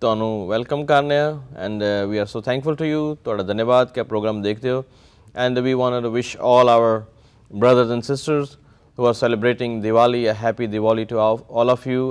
ਤੁਹਾਨੂੰ ਵੈਲਕਮ ਕਰਨੇ ਆ and we are so thankful to you. ਤੁਹਾਡਾ ਧੰਨਵਾਦ ਕਿ ਪ੍ਰੋਗਰਾਮ ਦੇਖਦੇ ਹੋ and we want to wish all our brothers and sisters who are celebrating Diwali a happy Diwali to all of you.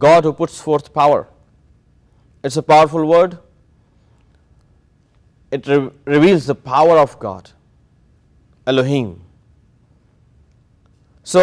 God who puts forth power. It's a powerful word. It reveals the power of God. Elohim. So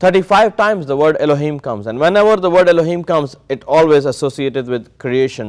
35 times the word Elohim comes, and whenever the word Elohim comes, it always associated with creation.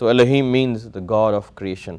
So Elohim means the God of creation.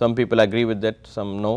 Some people agree with that, some no,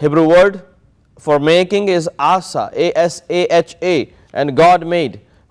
Hebrew word for making is asa, A-S-A-H-A, and God made,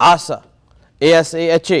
asa, A-S-A-H-A।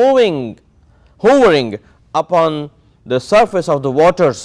moving, hovering upon the surface of the waters,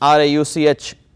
R-A-U-C-H,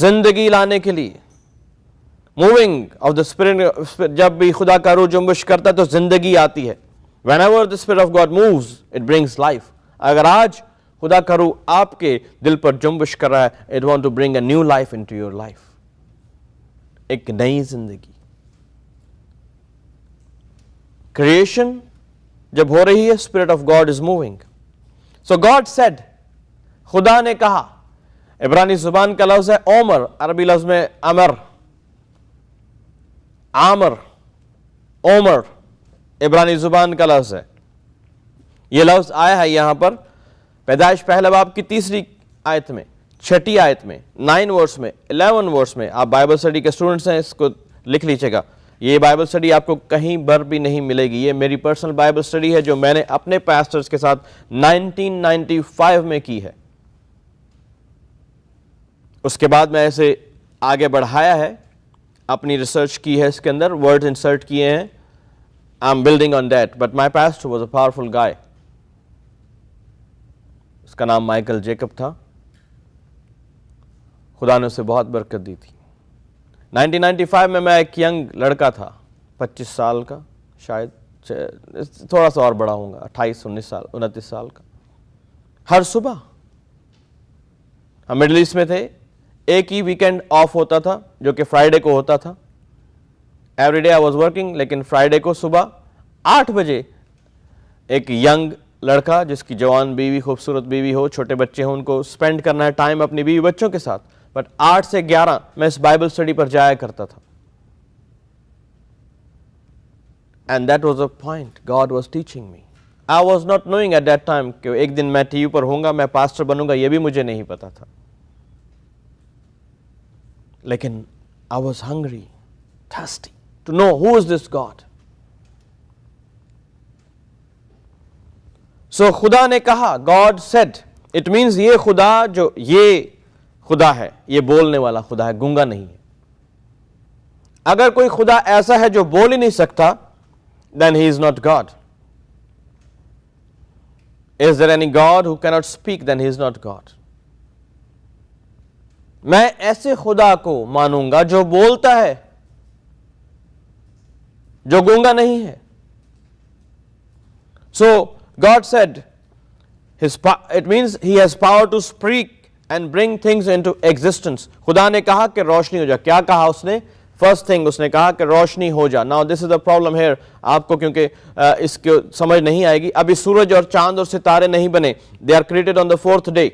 زندگی لانے کے لیے. Moving of the spirit, جب بھی خدا کا روح جنبش کرتا ہے تو زندگی آتی ہے. Whenever the Spirit of God moves, it brings life. اگر آج خدا کا روح آپ کے دل پر جنبش کر رہا ہے, it want to bring a new life into your life. ایک نئی زندگی. Creation جب ہو رہی ہے, Spirit of God is moving. So God said, خدا نے کہا. عبرانی زبان کا لفظ ہے عمر, عربی لفظ میں امر, عامر, عمر عبرانی زبان کا لفظ ہے. یہ لفظ آیا ہے یہاں پر پیدائش پہلے باب کی 3 آیت میں, 6 آیت میں, 9 ورس میں, 11 ورس میں. آپ بائبل اسٹڈی کے اسٹوڈنٹس ہیں, اس کو لکھ لیجیے گا. یہ بائبل اسٹڈی آپ کو کہیں بر بھی نہیں ملے گی. یہ میری پرسنل بائبل اسٹڈی ہے جو میں نے اپنے پاسٹرز کے ساتھ 1995 میں کی ہے. اس کے بعد میں اسے آگے بڑھایا ہے, اپنی ریسرچ کی ہے, اس کے اندر ورڈ انسرٹ کیے ہیں. I'm building on that, but my pastor was a powerful guy. اس کا نام مائیکل جیکب تھا. خدا نے اسے بہت برکت دی تھی. 1995 میں ایک ینگ لڑکا تھا, 25 سال کا, شاید تھوڑا سا اور بڑا ہوں گا, 28 سال 29 سال کا. ہر صبح ہم مڈل ایسٹ میں تھے, ایک ہی ویکینڈ آف ہوتا تھا جو کہ فرائیڈے کو ہوتا تھا. Every day I was working, لیکن فرائیڈے کو صبح 8 بجے ایک ینگ لڑکا جس کی جوان بیوی, خوبصورت بیوی ہو, چھوٹے بچے ہوں, ان کو اسپینڈ کرنا ہے ٹائم اپنی بیوی بچوں کے ساتھ. بٹ 8 سے 11 میں اس بائبل اسٹڈی پر جایا کرتا تھا. And that was a point God was teaching me. I was not knowing at that time کہ ایک دن میں ٹی وی پر ہوں گا, میں پاسٹر بنوں گا, یہ بھی مجھے نہیں پتا تھا. لیکن I was hungry, thirsty to know who is this God. So خدا نے کہا, God said, it means یہ خدا جو یہ خدا ہے, یہ بولنے والا خدا ہے, گونگا نہیں ہے. اگر کوئی خدا ایسا ہے جو بول ہی نہیں سکتا, then he is not God. Is there any God who cannot speak? Then he is not God. میں ایسے خدا کو مانوں گا جو بولتا ہے, جو گونگا نہیں ہے. So God said, it means he has power to speak and bring things into existence. خدا نے کہا کہ روشنی ہو جا. کیا کہا اس نے؟ فرسٹ تھنگ اس نے کہا کہ روشنی ہو جا. Now this is the problem here. آپ کو کیونکہ اس کو سمجھ نہیں آئے گی. ابھی سورج اور چاند اور ستارے نہیں بنے. They are created on the 4th day.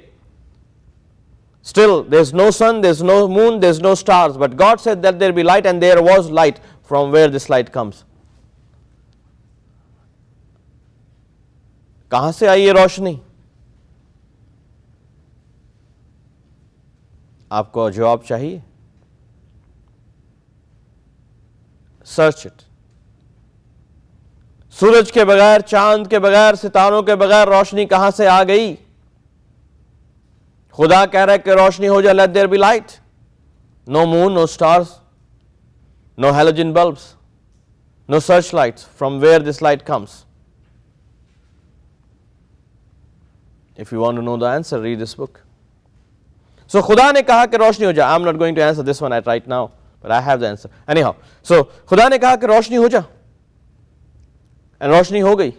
Still, there's no sun, there's no moon, there's no stars. But God said that there be light, and there was light. From where this light comes? کہاں سے آئی یہ روشنی؟ آپ کو جواب چاہیے؟ Search it. سورج کے بغیر, چاند کے بغیر, ستاروں کے بغیر روشنی کہاں سے آ گئی؟ خدا کہہ رہا ہے کہ روشنی ہو جائے, let there be light. No moon, no stars, no halogen bulbs, no searchlights. From where this light comes? If you want to know the answer, read this book. So خدا نے کہا کہ روشنی ہو جائے. I'm not going to answer this one right now, but I have the answer. Anyhow, so خدا نے کہا کہ روشنی ہو جا, and روشنی ہو گئی.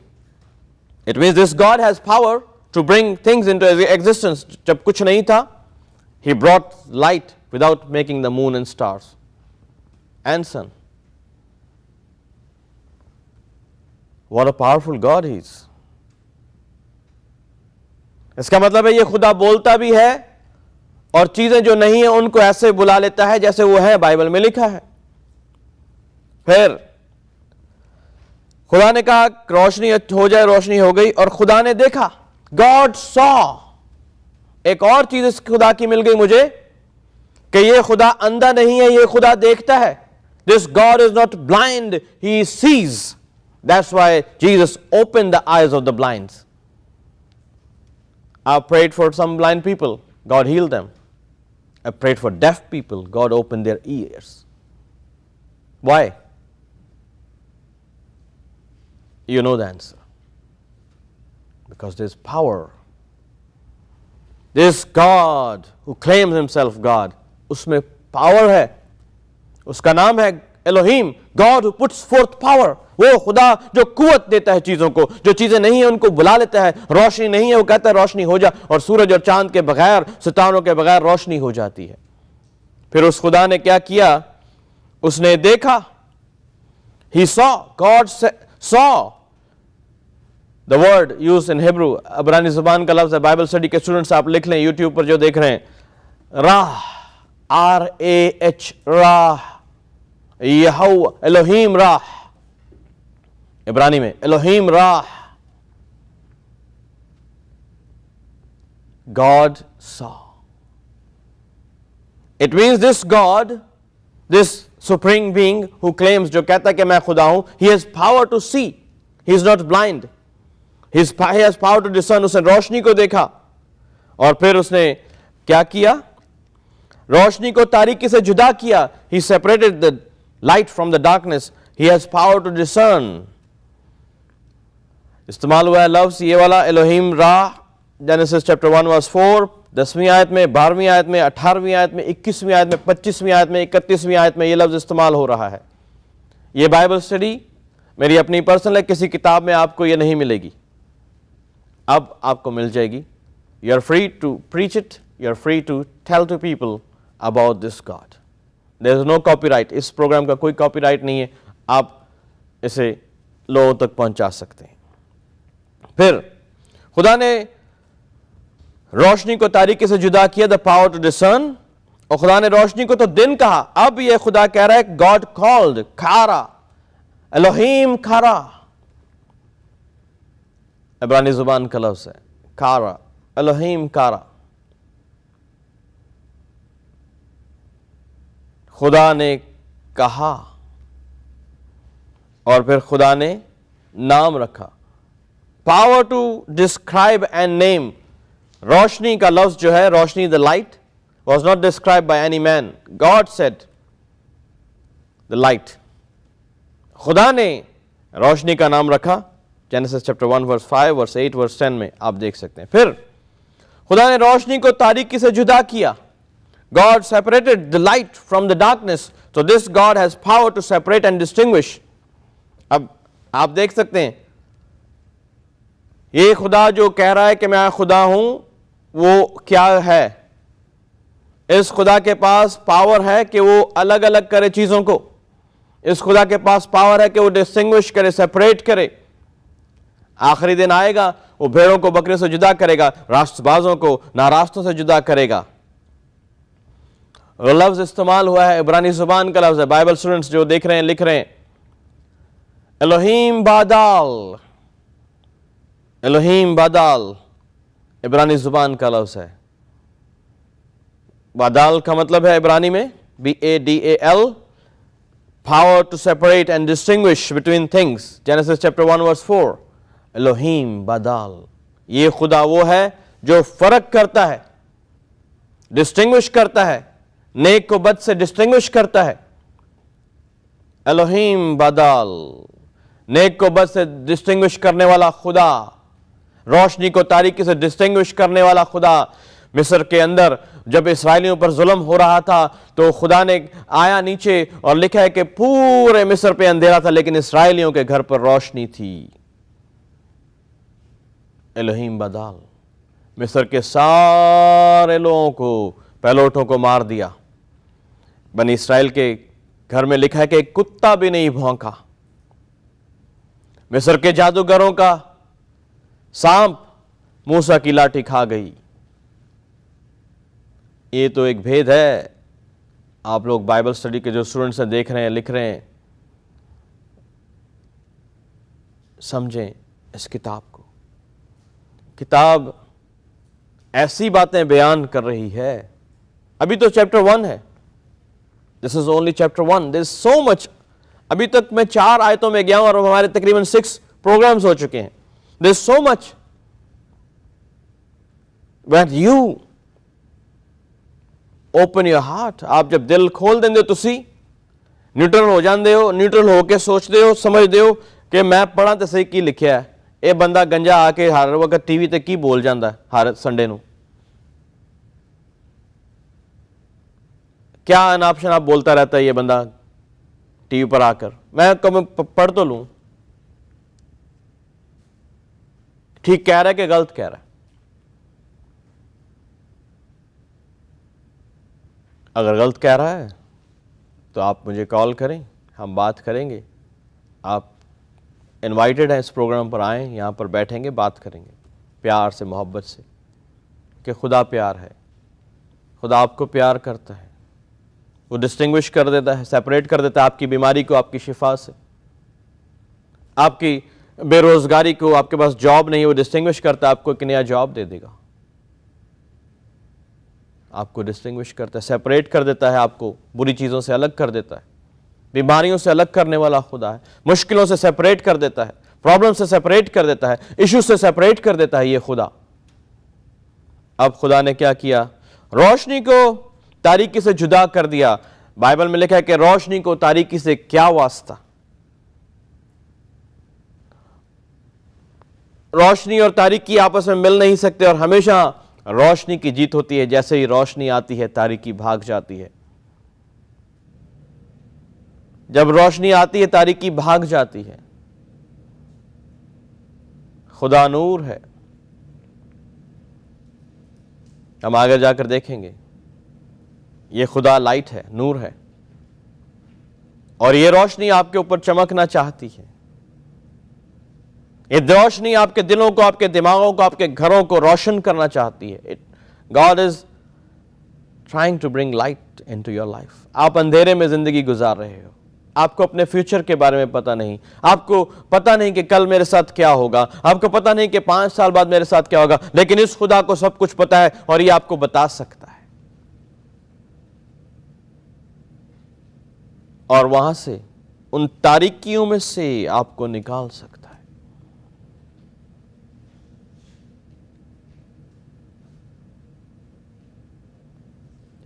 It means this God has power to bring things into existence. جب کچھ نہیں تھا, he brought light without making the moon and stars and sun. What a powerful God he is. اس کا مطلب ہے یہ خدا بولتا بھی ہے اور چیزیں جو نہیں ہیں ان کو ایسے بلا لیتا ہے جیسے وہ ہے, بائبل میں لکھا ہے. پھر خدا نے کہا روشنی ہو جائے, روشنی ہو گئی. اور خدا نے دیکھا, God saw. ایک اور چیز اس خدا کی مل گئی مجھے کہ یہ خدا اندھا نہیں ہے, یہ خدا دیکھتا ہے. This God is not blind, he sees. That's why Jesus opened the eyes of the blinds. I prayed for some blind people, God healed them. I prayed for deaf people, God opened their ears. Why? You know the answer. Because there's power. This God who claims himself God, اس میں power ہے. اس کا نام ہے الوہیم, God who puts forth power. وہ خدا جو قوت دیتا ہے چیزوں کو, جو چیزیں نہیں ہیں ان کو بلا لیتا ہے. روشنی نہیں ہے وہ کہتا ہے روشنی ہو جا, اور سورج اور چاند کے بغیر, ستاروں کے بغیر روشنی ہو جاتی ہے. پھر اس خدا نے کیا کیا؟ اس نے دیکھا. He saw, God saw. The word used in Hebrew, عبرانی زبان کا لفظ ہے. بائبل اسٹڈی کے اسٹوڈنٹس آپ لکھ لیں یوٹیوب پر جو دیکھ رہے ہیں, راہ, R-A-H, راہ, یہو, الوہیم راہ, عبرانی میں الوہیم راہ. God saw. It means this God, this supreme being who claims, جو کہتا ہے کہ میں خدا ہوں, he has power to see. He is not blind. He has power to discern. اس نے روشنی کو دیکھا اور پھر اس نے کیا کیا؟ روشنی کو تاریکی سے جدا کیا. He separated the light from the darkness. He has power to discern. استعمال ہوا ہے لفظ یہ والا الوہیم راہ, جینیسس چیپٹر 1 verse 4, 10ویں آیت میں, 12ویں آیت میں, 18ویں آیت میں, 21ویں آیت میں, 25ویں آیت میں, 31ویں آیت میں یہ لفظ استعمال ہو رہا ہے. یہ بائبل اسٹڈی میری اپنی پرسنل ہے, کسی کتاب میں آپ کو یہ نہیں ملے گی, اب آپ کو مل جائے گی. You are free to preach it, you are free to tell to people about this God. There is no copyright, اس پروگرام کا کوئی کاپی رائٹ نہیں ہے, آپ اسے لوگوں تک پہنچا سکتے ہیں. پھر خدا نے روشنی کو تاریکی سے جدا کیا, دا پاور ٹو ڈسرن, اور خدا نے روشنی کو تو دن کہا. اب یہ خدا کہہ رہا ہے گاڈ کالڈ, کھارا, الوہیم کھارا, عبرانی زبان کا لفظ ہے کارا, الوہیم کارا. خدا نے کہا اور پھر خدا نے نام رکھا. پاور ٹو ڈسکرائب اینڈ نیم. روشنی کا لفظ جو ہے, روشنی the light was not described by any man. God said the light. خدا نے روشنی کا نام رکھا. Genesis chapter 1 verse 5, verse 8, verse 10 میں آپ دیکھ سکتے ہیں. پھر خدا نے روشنی کو تاریکی سے جدا کیا. God separated the light from the darkness. So this God has power to separate and distinguish. اب آپ دیکھ سکتے ہیں یہ خدا جو کہہ رہا ہے کہ میں خدا ہوں, وہ کیا ہے؟ اس خدا کے پاس پاور ہے کہ وہ الگ الگ کرے چیزوں کو. اس خدا کے پاس پاور ہے کہ وہ ڈسٹنگوش کرے, سیپریٹ کرے. آخری دن آئے گا, وہ بھیڑوں کو بکرے سے جدا کرے گا, راست بازوں کو ناراستوں سے جدا کرے گا. وہ لفظ استعمال ہوا ہے, عبرانی زبان کا لفظ ہے. بائبل اسٹوڈنٹس جو دیکھ رہے ہیں لکھ رہے ہیں, الوہیم بادال, الوہیم بادال عبرانی زبان کا لفظ ہے. بادال کا مطلب ہے عبرانی میں B-A-D-A-L, power to separate and distinguish between things. Genesis chapter 1 verse 4, الوہیم بادال. یہ خدا وہ ہے جو فرق کرتا ہے, ڈسٹنگوش کرتا ہے, نیک کو بد سے ڈسٹنگوش کرتا ہے. الوہیم بادال, نیک کو بد سے ڈسٹنگوش کرنے والا خدا, روشنی کو تاریکی سے ڈسٹنگوش کرنے والا خدا. مصر کے اندر جب اسرائیلیوں پر ظلم ہو رہا تھا تو خدا نے آیا نیچے اور لکھا ہے کہ پورے مصر پہ اندھیرا تھا لیکن اسرائیلیوں کے گھر پر روشنی تھی. الوہیم بدال. مصر کے سارے لوگوں کو, پہلوٹوں کو مار دیا. بنی اسرائیل کے گھر میں لکھا ہے کہ ایک کتا بھی نہیں بھونکا. مصر کے جادوگروں کا سانپ موسیٰ کی لاٹھی کھا گئی. یہ تو ایک بھید ہے. آپ لوگ بائبل اسٹڈی کے جو اسٹوڈنٹس ہیں دیکھ رہے ہیں, لکھ رہے ہیں, سمجھیں اس کتاب کو. کتاب ایسی باتیں بیان کر رہی ہے. ابھی تو چیپٹر 1 ہے. This is only chapter 1. There is so much. ابھی تک میں 4 آیتوں میں گیا ہوں اور ہمارے تقریباً 6 پروگرامز ہو چکے ہیں. There is so much. When you open your heart, آپ جب دل کھول دیں دے تسی نیوٹرل ہو جاندے ہو, نیوٹرل ہو کے سوچ دے ہو, سمجھ دے ہو کہ میں پڑھا تے صحیح کی لکھیا ہے. اے بندہ گنجا آ کے ہر وقت ٹی وی تے کی بول جاندا ہے ہر سنڈے نو. کیا ان آپشن آپ بولتا رہتا ہے یہ بندہ ٹی وی پر آ کر, میں پڑھ تو لوں, ٹھیک کہہ رہا ہے کہ غلط کہہ رہا ہے. اگر غلط کہہ رہا ہے تو آپ مجھے کال کریں, ہم بات کریں گے. آپ انوائٹڈ ہیں اس پروگرام پر, آئیں, یہاں پر بیٹھیں گے, بات کریں گے پیار سے, محبت سے, کہ خدا پیار ہے, خدا آپ کو پیار کرتا ہے. وہ ڈسٹنگوش کر دیتا ہے, سیپریٹ کر دیتا ہے آپ کی بیماری کو آپ کی شفا سے, آپ کی بے روزگاری کو, آپ کے پاس جاب نہیں, وہ ڈسٹنگوش کرتا ہے, آپ کو ایک نیا جاب دے دے گا. آپ کو ڈسٹنگوش کرتا ہے, سیپریٹ کر دیتا ہے, آپ کو بری چیزوں سے الگ کر دیتا ہے. بیماریوں سے الگ کرنے والا خدا ہے, مشکلوں سے سیپریٹ کر دیتا ہے, پرابلم سے سیپریٹ کر دیتا ہے, ایشو سے سیپریٹ کر دیتا ہے یہ خدا. اب خدا نے کیا کیا؟ روشنی کو تاریکی سے جدا کر دیا. بائبل میں لکھا ہے کہ روشنی کو تاریکی سے کیا واسطہ. روشنی اور تاریکی آپس میں مل نہیں سکتے, اور ہمیشہ روشنی کی جیت ہوتی ہے. جیسے ہی روشنی آتی ہے تاریکی بھاگ جاتی ہے. جب روشنی آتی ہے تاریکی بھاگ جاتی ہے. خدا نور ہے. ہم آگے جا کر دیکھیں گے یہ خدا لائٹ ہے, نور ہے, اور یہ روشنی آپ کے اوپر چمکنا چاہتی ہے. یہ روشنی آپ کے دلوں کو, آپ کے دماغوں کو, آپ کے گھروں کو روشن کرنا چاہتی ہے. God is trying to bring light into your life. آپ اندھیرے میں زندگی گزار رہے ہو, آپ کو اپنے فیوچر کے بارے میں پتہ نہیں, آپ کو پتہ نہیں کہ کل میرے ساتھ کیا ہوگا, آپ کو پتہ نہیں کہ 5 سال بعد میرے ساتھ کیا ہوگا, لیکن اس خدا کو سب کچھ پتہ ہے, اور یہ آپ کو بتا سکتا ہے. اور وہاں سے, ان تاریکیوں میں سے آپ کو نکال سکتا ہے.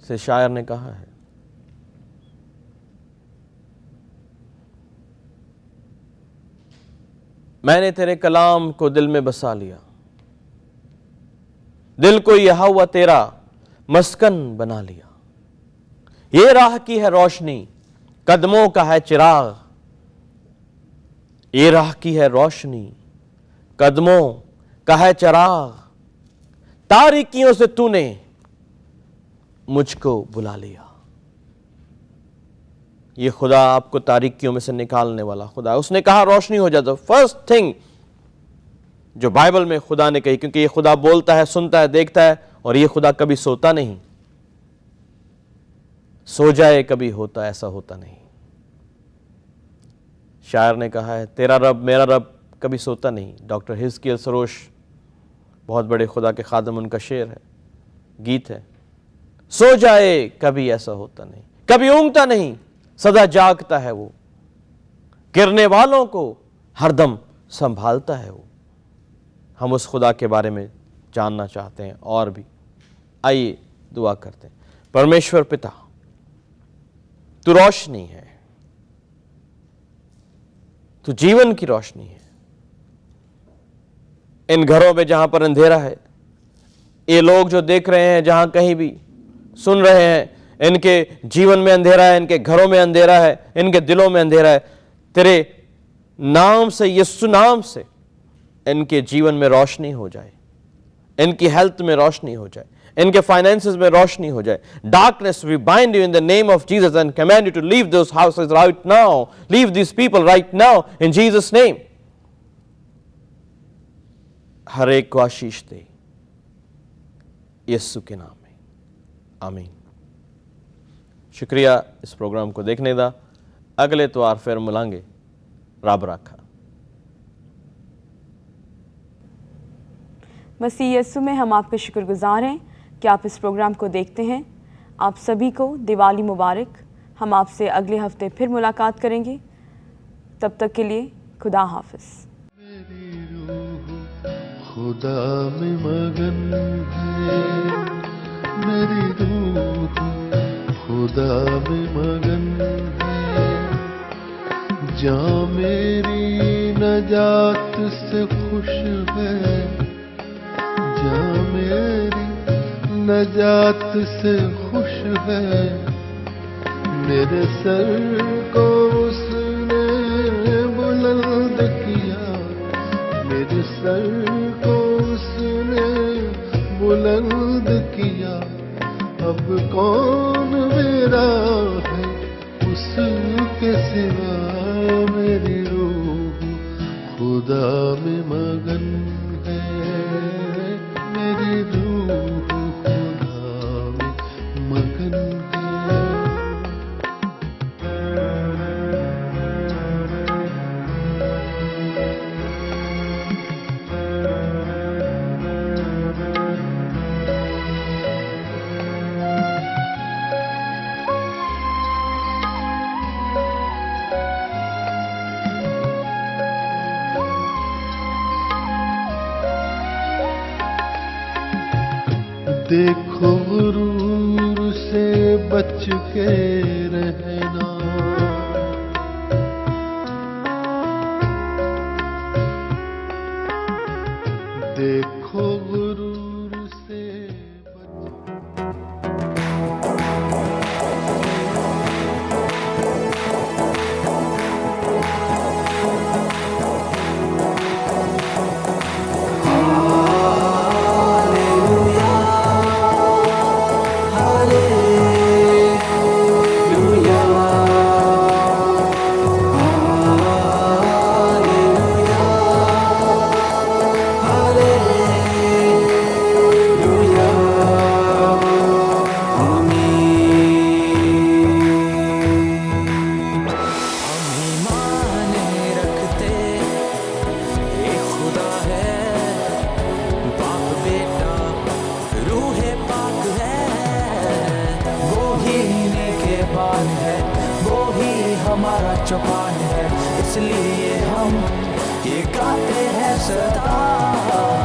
سے شاعر نے کہا ہے, میں نے تیرے کلام کو دل میں بسا لیا, دل کو یہ ہوا تیرا مسکن بنا لیا. یہ راہ کی ہے روشنی, قدموں کا ہے چراغ. یہ راہ کی ہے روشنی, قدموں کا ہے چراغ. تاریکیوں سے تو نے مجھ کو بلا لیا. یہ خدا آپ کو تاریکیوں میں سے نکالنے والا خدا ہے. اس نے کہا روشنی ہو جاتا. فرسٹ تھنگ جو بائبل میں خدا نے کہی, کیونکہ یہ خدا بولتا ہے, سنتا ہے, دیکھتا ہے, اور یہ خدا کبھی سوتا نہیں. سو جائے کبھی ہوتا, ایسا ہوتا نہیں. شاعر نے کہا ہے, تیرا رب میرا رب کبھی سوتا نہیں. ڈاکٹر حزقیل سروش, بہت بڑے خدا کے خادم, ان کا شعر ہے, گیت ہے. سو جائے کبھی ایسا ہوتا نہیں, کبھی اونگتا نہیں, سدا جاگتا ہے وہ, گرنے والوں کو ہر دم سنبھالتا ہے وہ. ہم اس خدا کے بارے میں جاننا چاہتے ہیں اور بھی. آئیے دعا کرتے ہیں. پرمیشور پتا, تو روشنی ہے, تو جیون کی روشنی ہے. ان گھروں میں جہاں پر اندھیرا ہے, یہ لوگ جو دیکھ رہے ہیں, جہاں کہیں بھی سن رہے ہیں, ان کے جیون میں اندھیرا ہے, ان کے گھروں میں اندھیرا ہے, ان کے دلوں میں اندھیرا ہے. تیرے نام سے, یسوع نام سے ان کے جیون میں روشنی ہو جائے, ان کی ہیلتھ میں روشنی ہو جائے, ان کے فائنینسز میں روشنی ہو جائے. Darkness we bind you in the name of Jesus and command you to leave those houses right now. Leave these people right now in Jesus' name. ہر ایک کو آشیش دے یسوع کے نام میں, آمین. شکریہ اس پروگرام کو دیکھنے دا. اگلے اتوار پھر ملیں گے. رب رکھا. مسیح یسوع میں ہم آپ کے شکر گزار ہیں کہ آپ اس پروگرام کو دیکھتے ہیں. آپ سبھی کو دیوالی مبارک. ہم آپ سے اگلے ہفتے پھر ملاقات کریں گے. تب تک کے لیے خدا حافظ. خدا میں مگن ہے میری روح, خدا میں مگن ہے. جاں میری نجات سے خوش ہے, جاں میری نجات سے خوش ہے. میرے سر کو اس نے بلند کیا، میرے سر کو اس نے بلند کیا، اب کون میرا ہے اس کے سوا، میری روح خدا میں مگن ہے، میری روح خدا میں مگن ہے۔ دیکھو غرور سے بچ کے رہنا، دیکھو غرور سے ہمارا چوپان ہے، اس لیے ہم یہ گاتے ہیں سدا۔